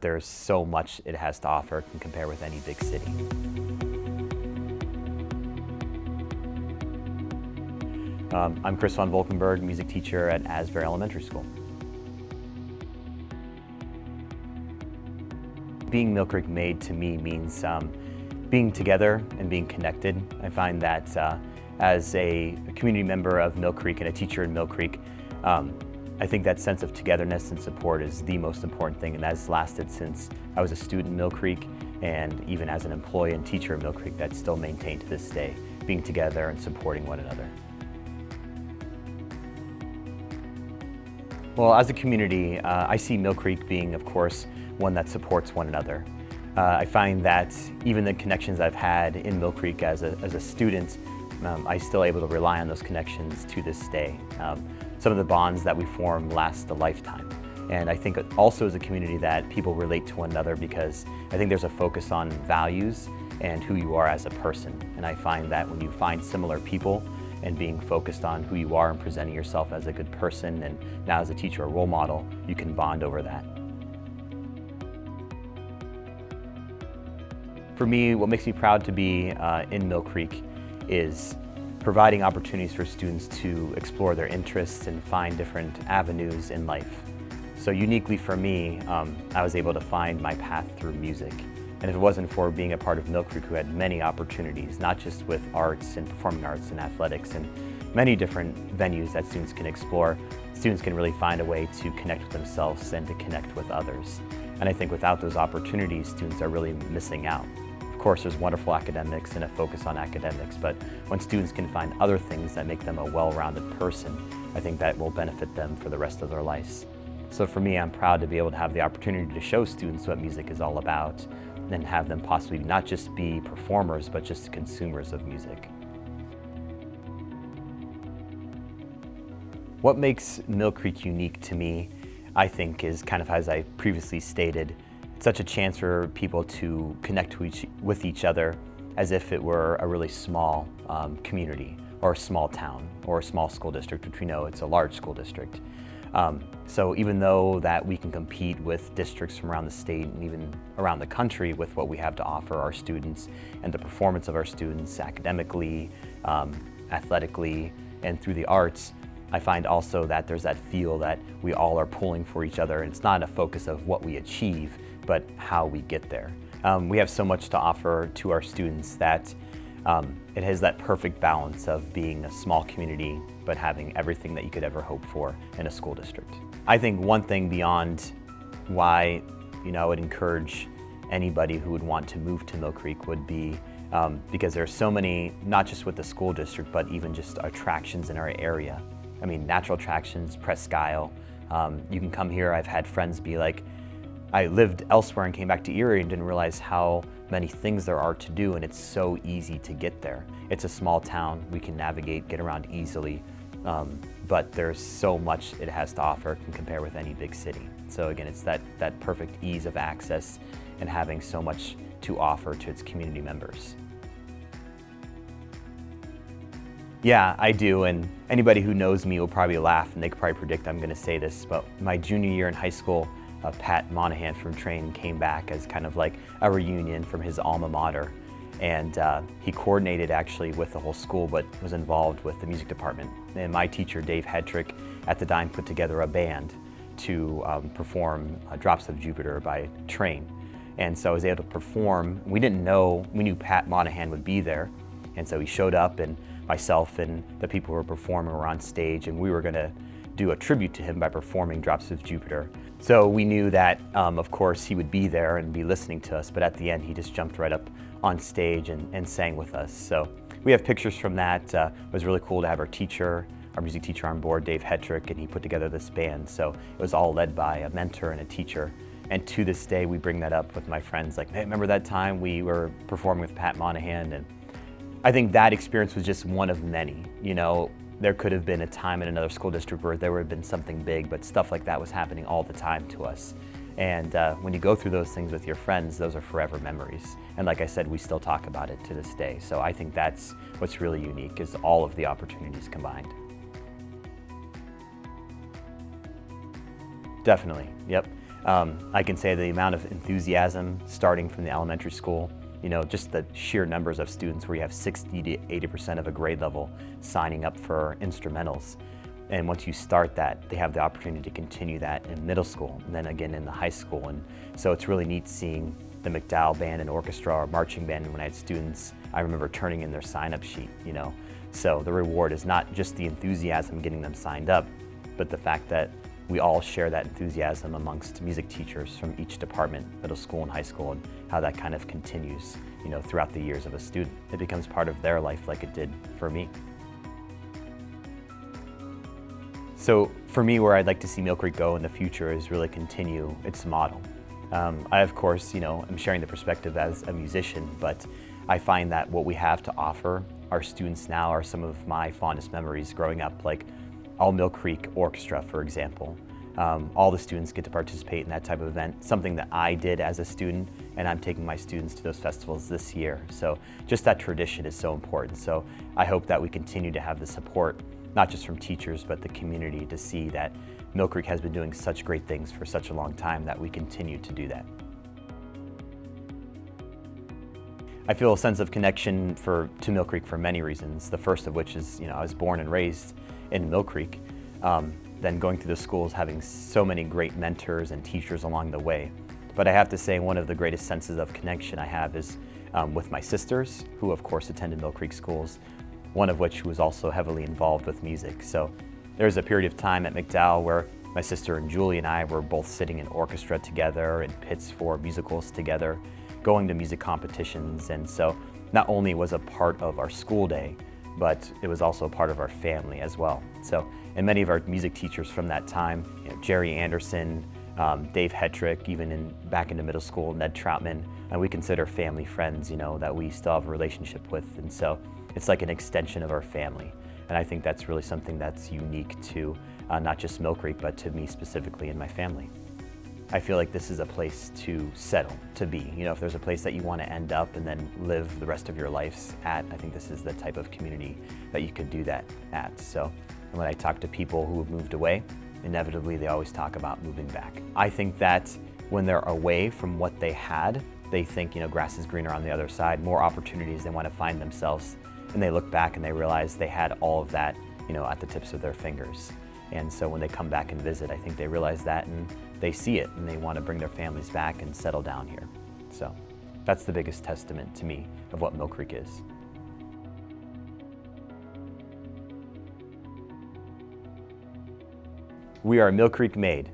there's so much it has to offer it can compare with any big city. I'm Chris von Volkenburg, music teacher at Asbury Elementary School. Being Millcreek made to me means being together and being connected. I find that as a community member of Millcreek and a teacher in Millcreek, I think that sense of togetherness and support is the most important thing, and that has lasted since I was a student in Millcreek, and even as an employee and teacher in Millcreek, that's still maintained to this day, being together and supporting one another. Well, as a community, I see Millcreek being, of course, one that supports one another. I find that even the connections I've had in Millcreek as a student, I'm still able to rely on those connections to this day. Some of the bonds that we form last a lifetime. And I think also as a community that people relate to one another, because I think there's a focus on values and who you are as a person. And I find that when you find similar people and being focused on who you are and presenting yourself as a good person, and now as a teacher or role model, you can bond over that. For me, what makes me proud to be in Millcreek is providing opportunities for students to explore their interests and find different avenues in life. So uniquely for me, I was able to find my path through music. And if it wasn't for being a part of Millcreek, who had many opportunities, not just with arts and performing arts and athletics and many different venues that students can explore, students can really find a way to connect with themselves and to connect with others. And I think without those opportunities, students are really missing out. Of course, there's wonderful academics and a focus on academics, but when students can find other things that make them a well-rounded person, I think that will benefit them for the rest of their lives. So for me, I'm proud to be able to have the opportunity to show students what music is all about, and have them possibly not just be performers, but just consumers of music. What makes Millcreek unique to me, I think, is kind of as I previously stated, it's such a chance for people to connect with each other as if it were a really small community, or a small town, or a small school district, which we know it's a large school district. So even though that we can compete with districts from around the state and even around the country with what we have to offer our students and the performance of our students academically, athletically, and through the arts, I find also that there's that feel that we all are pulling for each other, and it's not a focus of what we achieve, but how we get there. We have so much to offer to our students that it has that perfect balance of being a small community, but having everything that you could ever hope for in a school district. I think one thing beyond why I would encourage anybody who would want to move to Millcreek would be because there's so many, not just with the school district, but even just attractions in our area. I mean, natural attractions, Presque Isle. You can come here. I've had friends be like, I lived elsewhere and came back to Erie and didn't realize how many things there are to do, and it's so easy to get there. It's a small town, we can navigate, get around easily, but there's so much it has to offer, it can compare with any big city. So again, it's that perfect ease of access and having so much to offer to its community members. Yeah, I do, and anybody who knows me will probably laugh, and they could probably predict I'm gonna say this, but my junior year in high school, Pat Monahan from Train came back as kind of like a reunion from his alma mater, and he coordinated actually with the whole school, but was involved with the music department. And my teacher, Dave Hedrick, at the time put together a band to perform Drops of Jupiter by Train. And so I was able to perform. We knew Pat Monahan would be there, and so he showed up, and myself and the people who were performing were on stage, and we were gonna do a tribute to him by performing Drops of Jupiter. So we knew that, of course, he would be there and be listening to us, but at the end, he just jumped right up on stage and sang with us. So we have pictures from that. It was really cool to have our music teacher on board, Dave Hedrick, and he put together this band. So it was all led by a mentor and a teacher. And to this day, we bring that up with my friends, like, hey, remember that time we were performing with Pat Monahan? And I think that experience was just one of many. There could have been a time in another school district where there would have been something big, but stuff like that was happening all the time to us. And when you go through those things with your friends, those are forever memories. And like I said, we still talk about it to this day. So I think that's what's really unique, is all of the opportunities combined. Definitely, yep. I can say the amount of enthusiasm starting from the elementary school, just the sheer numbers of students where you have 60 to 80% of a grade level signing up for instrumentals. And once you start that, they have the opportunity to continue that in middle school and then again in the high school. And so it's really neat seeing the McDowell band and orchestra or marching band when I had students, I remember turning in their sign-up sheet, So the reward is not just the enthusiasm getting them signed up, but the fact that we all share that enthusiasm amongst music teachers from each department, middle school and high school, and how that kind of continues, throughout the years of a student. It becomes part of their life like it did for me. So for me, where I'd like to see Millcreek go in the future is really continue its model. I, of course, am sharing the perspective as a musician, but I find that what we have to offer our students now are some of my fondest memories growing up, like all Millcreek Orchestra, for example. All the students get to participate in that type of event, something that I did as a student, and I'm taking my students to those festivals this year. So just that tradition is so important. So I hope that we continue to have the support, not just from teachers, but the community, to see that Millcreek has been doing such great things for such a long time, that we continue to do that. I feel a sense of connection to Millcreek for many reasons. The first of which is, I was born and raised in Millcreek. Then going through the schools, having so many great mentors and teachers along the way. But I have to say, one of the greatest senses of connection I have is with my sisters, who of course attended Millcreek schools, one of which was also heavily involved with music. So there was a period of time at McDowell where my sister and Julie and I were both sitting in orchestra together, in pits for musicals together, going to music competitions. And so not only was a part of our school day, but it was also part of our family as well. So, and many of our music teachers from that time, Jerry Anderson, Dave Hetrick, even back into middle school, Ned Troutman, and we consider family friends, that we still have a relationship with. And so it's like an extension of our family. And I think that's really something that's unique to not just Millcreek, but to me specifically and my family. I feel like this is a place to settle, to be. If there's a place that you want to end up and then live the rest of your lives at, I think this is the type of community that you could do that at. So when I talk to people who have moved away, inevitably they always talk about moving back. I think that when they're away from what they had, they think, grass is greener on the other side, more opportunities, they want to find themselves. And they look back and they realize they had all of that, at the tips of their fingers. And so when they come back and visit, I think they realize that and they see it and they want to bring their families back and settle down here. So that's the biggest testament to me of what Millcreek is. We are Millcreek made.